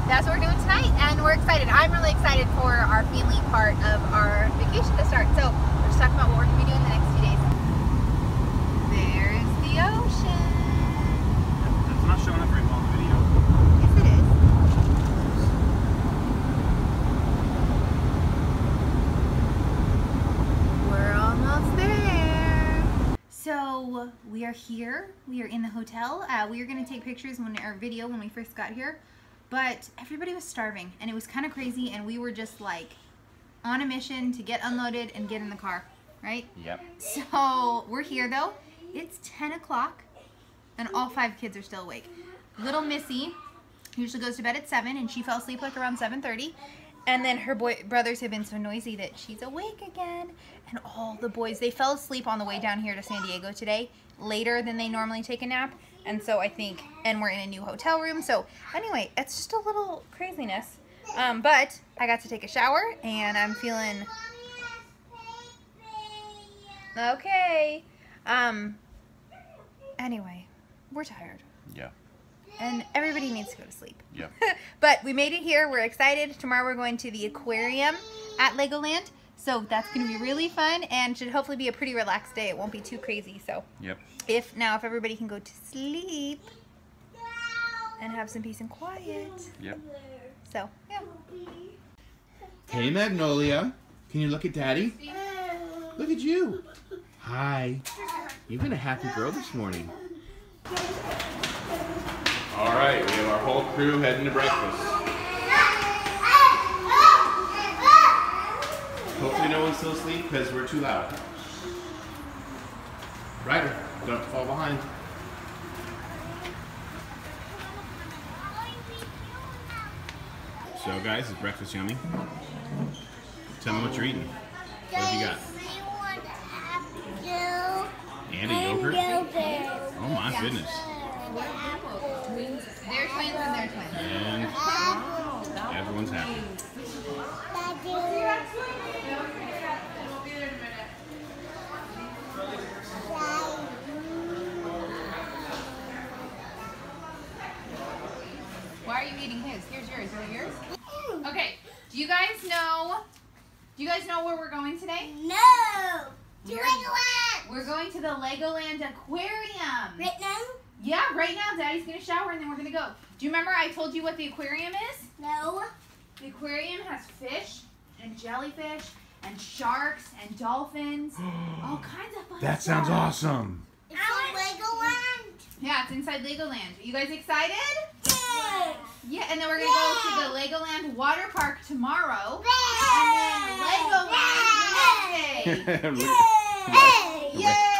A: that's what we're doing tonight, and we're excited. I'm really excited for our family part of our vacation to start. So we're just talking about what we're going to be doing the next few days. There's the ocean.
C: It's not showing up very well in the video.
A: Yes, it is. We're almost there. So we are here. We are in the hotel. We are going to take pictures when our video when we first got here. But everybody was starving, and it was kind of crazy, and we were just like on a mission to get unloaded and get in the car, right?
C: Yep.
A: So we're here though. It's 10 o'clock, and all 5 kids are still awake. Little Missy usually goes to bed at 7, and she fell asleep like around 7:30. And then her brothers have been so noisy that she's awake again. And all the boys, they fell asleep on the way down here to San Diego today, later than they normally take a nap. And so I think, and we're in a new hotel room. So anyway, it's just a little craziness. But I got to take a shower, and I'm feeling okay. Anyway, we're tired.
C: Yeah.
A: And everybody needs to go to sleep.
C: Yeah.
A: But we made it here. We're excited. Tomorrow we're going to the aquarium at Legoland. So that's going to be really fun, and should hopefully be a pretty relaxed day. It won't be too crazy. So
C: Yep.
A: if everybody can go to sleep and have some peace and quiet.
C: Yep.
A: So, yeah.
B: Hey, Magnolia. Can you look at Daddy? Look at you. Hi. You've been a happy girl this morning. All right, we have our whole crew heading to breakfast. Hopefully no one's still asleep because we're too loud. Ryder, don't fall behind. So guys, is breakfast yummy? Tell me what you're eating. What have you got? And a yogurt? Oh my goodness.
A: They're twins and they're twins.
B: And everyone's happy.
A: Why are you eating his? Here's yours. Is it yours? Okay. Do you guys know where we're going today?
D: No! To
A: We're-
D: Legoland!
A: We're going to the Legoland Aquarium.
D: Right now?
A: Yeah, right now Daddy's gonna shower and then we're gonna go. Do you remember I told you what the aquarium is?
D: No.
A: The aquarium has fish and jellyfish and sharks and dolphins. All kinds of fun
C: That
A: stuff.
C: sounds awesome.
D: It's in Legoland.
A: Yeah, it's inside Legoland. You guys excited?
D: Yes.
A: Yeah, and then we're gonna go to the Legoland water park tomorrow.
D: Yes.
A: And then Legoland Wednesday.
D: Hey.
A: Yay!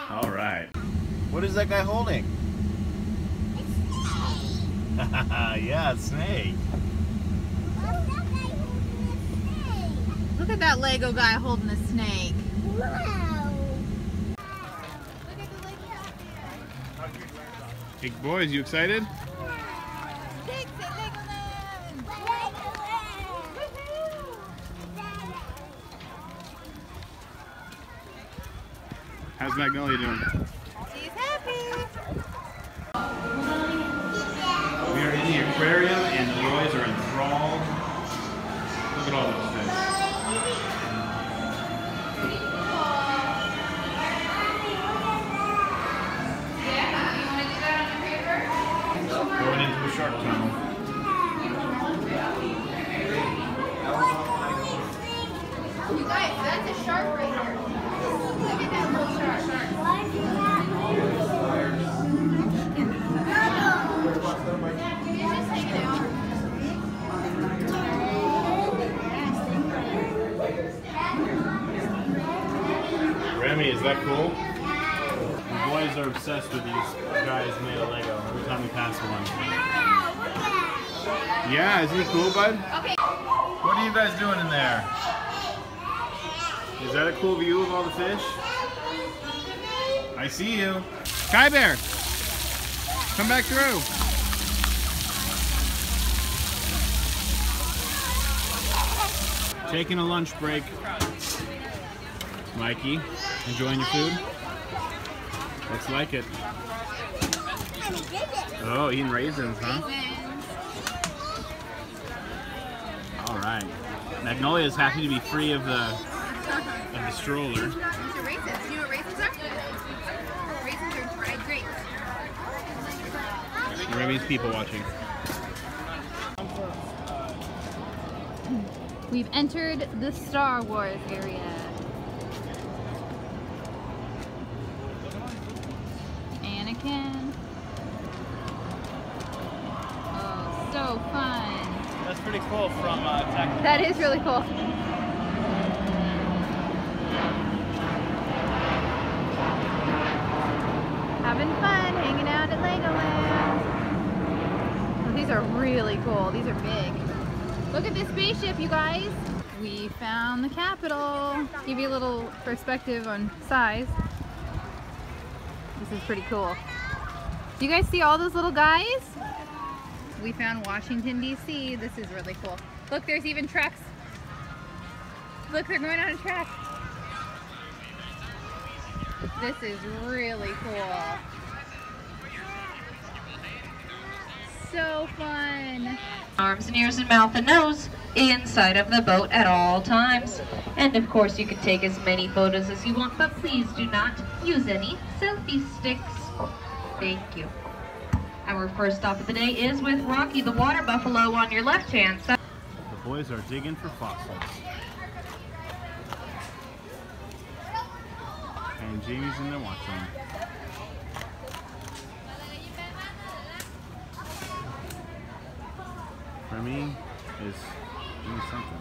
C: All right. What is that guy holding? Yeah, a snake.
A: Look at that Lego guy holding a snake.
D: Wow.
B: Hey boys, you excited?
A: Pigs at Legoland!
B: How's Magnolia doing?
A: She's happy!
B: We are in the aquarium and the boys are enthralled. Look at all those fish.
A: Yeah, you want to do that on your paper?
B: Going into the shark tunnel.
A: You guys, that's a shark right here. Look at that little shark. He's just hanging out.
C: Remy, is that cool? The boys are obsessed with these guys made of Lego every time we pass one.
B: Yeah, isn't it cool, bud?
A: Okay.
C: What are you guys doing in there?
B: Is that a cool view of all the fish? I see you. Sky Bear! Come back through. Taking a lunch break. Mikey, enjoying your food? Looks like it. Oh, eating raisins, huh? All right. Magnolia is happy to be free of the stroller.
A: These are raisins. Do you know what raisins are? Raisins are dried grapes.
B: Remy's people watching.
A: We've entered the Star Wars area. Anakin. Oh, so fun.
C: That's pretty cool from Tech.
A: That is really cool. Having fun, hanging out at Legoland. Oh, these are really cool. These are big. Look at this spaceship, you guys. We found the Capitol. Give you a little perspective on size. This is pretty cool. Do you guys see all those little guys? We found Washington, D.C. This is really cool. Look, there's even trucks. Look, they're going on a track. This is really cool. So fun.
H: Arms and ears and mouth and nose inside of the boat at all times. And of course you can take as many photos as you want, but please do not use any selfie sticks. Thank you. Our first stop of the day is with Rocky the water buffalo on your left hand side.
C: The boys are digging for fossils. And Jamie's in there watching. Remy is doing something.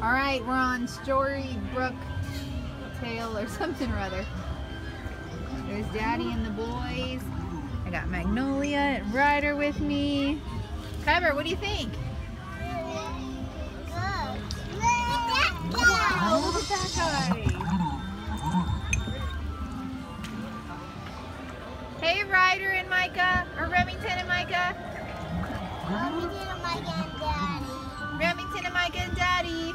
A: All right, we're on Storybook Tale or something or other. There's Daddy and the boys. I got Magnolia and Ryder with me. Kyber, what do you think?
D: Good.
A: Oh, look at that guy. Hey, Ryder and Micah, or Remington and Micah.
D: Remington and Micah and Daddy.
A: Remington and Micah and Daddy.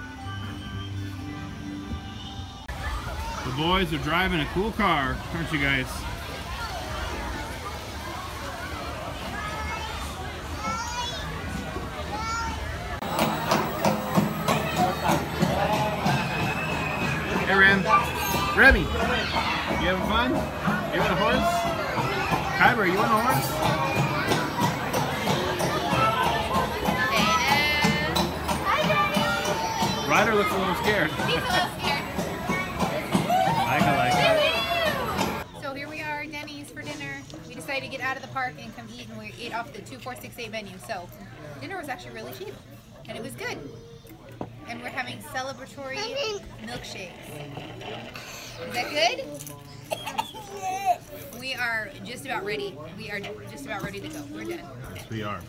B: The boys are driving a cool car, aren't you guys? Hey, Rem. Remy, you having fun?
C: You want a horse? Kyber, you want a horse? Ryder looks a little scared.
A: He's a little scared.
C: I like that.
A: So here we are at Denny's for dinner. We decided to get out of the park and come eat, and we ate off the 2468 menu. So dinner was actually really cheap, and it was good. And we're having celebratory milkshakes. Is that good? We are just about ready. We are just about ready to go. We're done.
C: Yes, we are.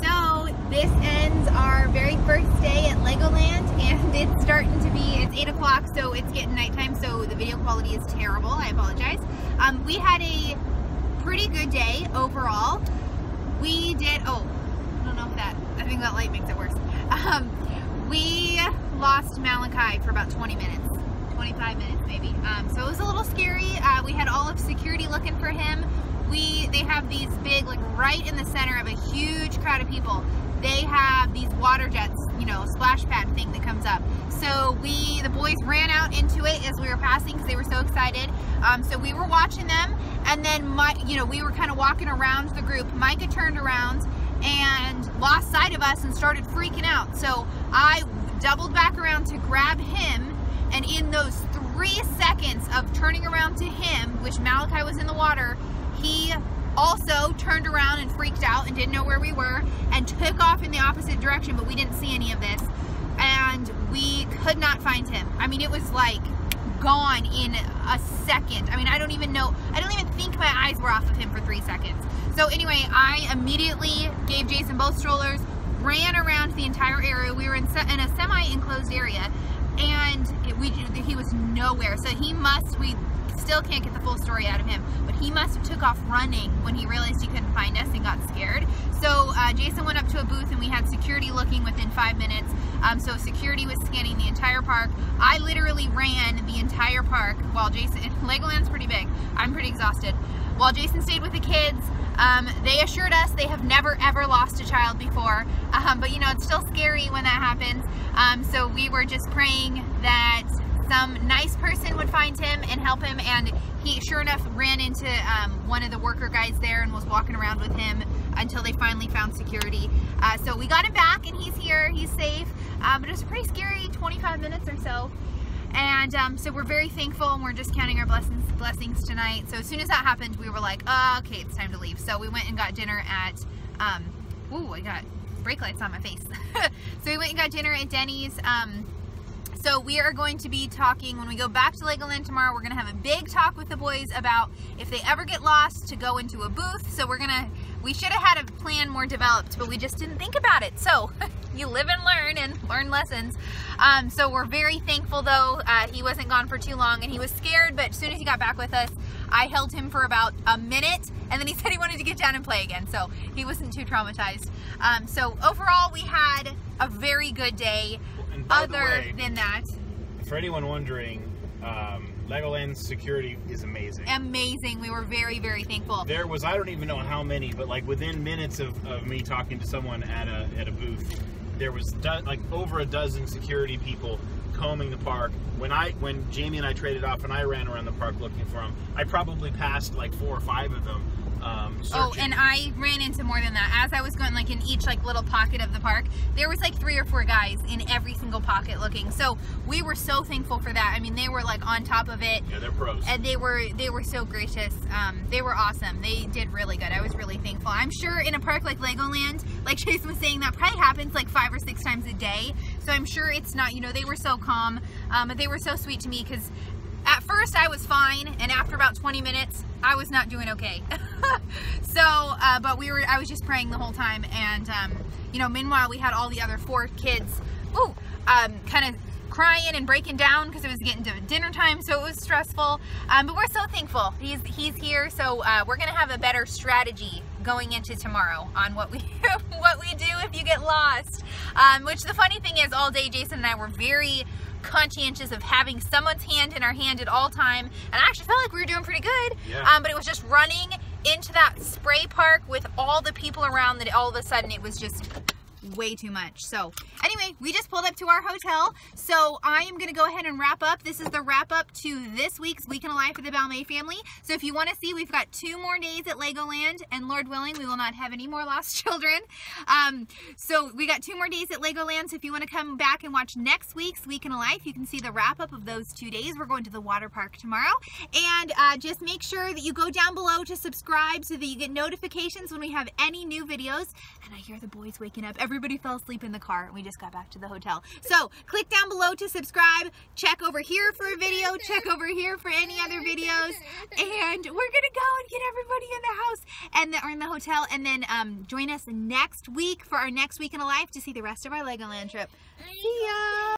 A: So this ends our very first day at Legoland, and it's starting to be, it's 8 o'clock, so it's getting nighttime, so the video quality is terrible. I apologize. We had a pretty good day overall. We did, oh, I don't know if that, I think that light makes it worse. We lost Malachi for about 20 minutes, 25 minutes maybe. So it was a little scary. We had all of security looking for him. They have these big, like right in the center of a huge crowd of people, they have these water jets, you know, splash pad thing that comes up. So the boys ran out into it as we were passing because they were so excited. So we were watching them, and then we were kind of walking around the group. Micah turned around and lost sight of us and started freaking out. So I doubled back around to grab him, and in those 3 seconds of turning around to him, which Malachi was in the water, he also turned around and freaked out and didn't know where we were and took off in the opposite direction, but we didn't see any of this, and we could not find him. I mean, it was like gone in a second. I mean, I don't even think my eyes were off of him for 3 seconds. So anyway, I immediately gave Jason both strollers, ran around the entire area. We were in a semi-enclosed area, and he was nowhere. So we still can't get the full story out of him, but he must have took off running when he realized he couldn't find us and got scared. So Jason went up to a booth, and we had security looking within 5 minutes. So security was scanning the entire park. I literally ran the entire park while Jason, Legoland's pretty big, I'm pretty exhausted. While Jason stayed with the kids, they assured us they have never ever lost a child before, but you know, it's still scary when that happens. So we were just praying that some nice person would find him and help him, and he sure enough ran into one of the worker guys there and was walking around with him until they finally found security. So we got him back, and he's here, he's safe, but it was pretty scary 25 minutes or so. And so we're very thankful, and we're just counting our blessings tonight. So as soon as that happened, we were like, oh, okay, it's time to leave. So we went and got dinner at, ooh, I got brake lights on my face. So we went and got dinner at Denny's. So we are going to be talking, when we go back to Legoland tomorrow, we're going to have a big talk with the boys about if they ever get lost, to go into a booth. So we should have had a plan more developed, but we just didn't think about it. So you live and learn lessons. So we're very thankful though. He wasn't gone for too long, and he was scared, but as soon as he got back with us, I held him for about a minute, and then he said he wanted to get down and play again. So he wasn't too traumatized. So overall, we had a very good day. Other than that,
C: for anyone wondering, Legoland's security is amazing.
A: Amazing. We were very, very thankful.
C: There was, I don't even know how many, but like within minutes of me talking to someone at a booth, there was like over a dozen security people combing the park. When Jamie and I traded off and I ran around the park looking for them, I probably passed like 4 or 5 of them.
A: Oh, and I ran into more than that. As I was going, like in each like little pocket of the park, there was like 3 or 4 guys in every single pocket looking. So we were so thankful for that. I mean, they were like on top of it.
C: Yeah, they're pros.
A: And they were so gracious. They were awesome. They did really good. I was really thankful. I'm sure in a park like Legoland, like Jason was saying, that probably happens like 5 or 6 times a day. So I'm sure it's not, you know, they were so calm, but they were so sweet to me, because at first I was fine, and after about 20 minutes, I was not doing okay. So, but I was just praying the whole time, and, you know, meanwhile, we had all the other 4 kids, kind of crying and breaking down because it was getting to dinner time, so it was stressful, but we're so thankful he's here. So we're gonna have a better strategy going into tomorrow on what we do if you get lost, which the funny thing is, all day Jason and I were very conscientious of having someone's hand in our hand at all time, and I actually felt like we were doing pretty good.
C: Yeah.
A: But it was just running into that spray park with all the people around that all of a sudden it was just way too much. So anyway, we just pulled up to our hotel. So I am going to go ahead and wrap up. This is the wrap up to this week's Week in the Life of the Balmet family. So if you want to see, we've got 2 more days at Legoland, and Lord willing, we will not have any more lost children. So we got 2 more days at Legoland. So if you want to come back and watch next week's Week in a Life, you can see the wrap up of those 2 days. We're going to the water park tomorrow. And just make sure that you go down below to subscribe so that you get notifications when we have any new videos. And I hear the boys waking up. Everybody fell asleep in the car and we just got back to the hotel. So click down below to subscribe. Check over here for a video. Check over here for any other videos. And we're going to go and get everybody in the house and or in the hotel. And then join us next week for our next Week in a Life to see the rest of our Legoland trip. See ya!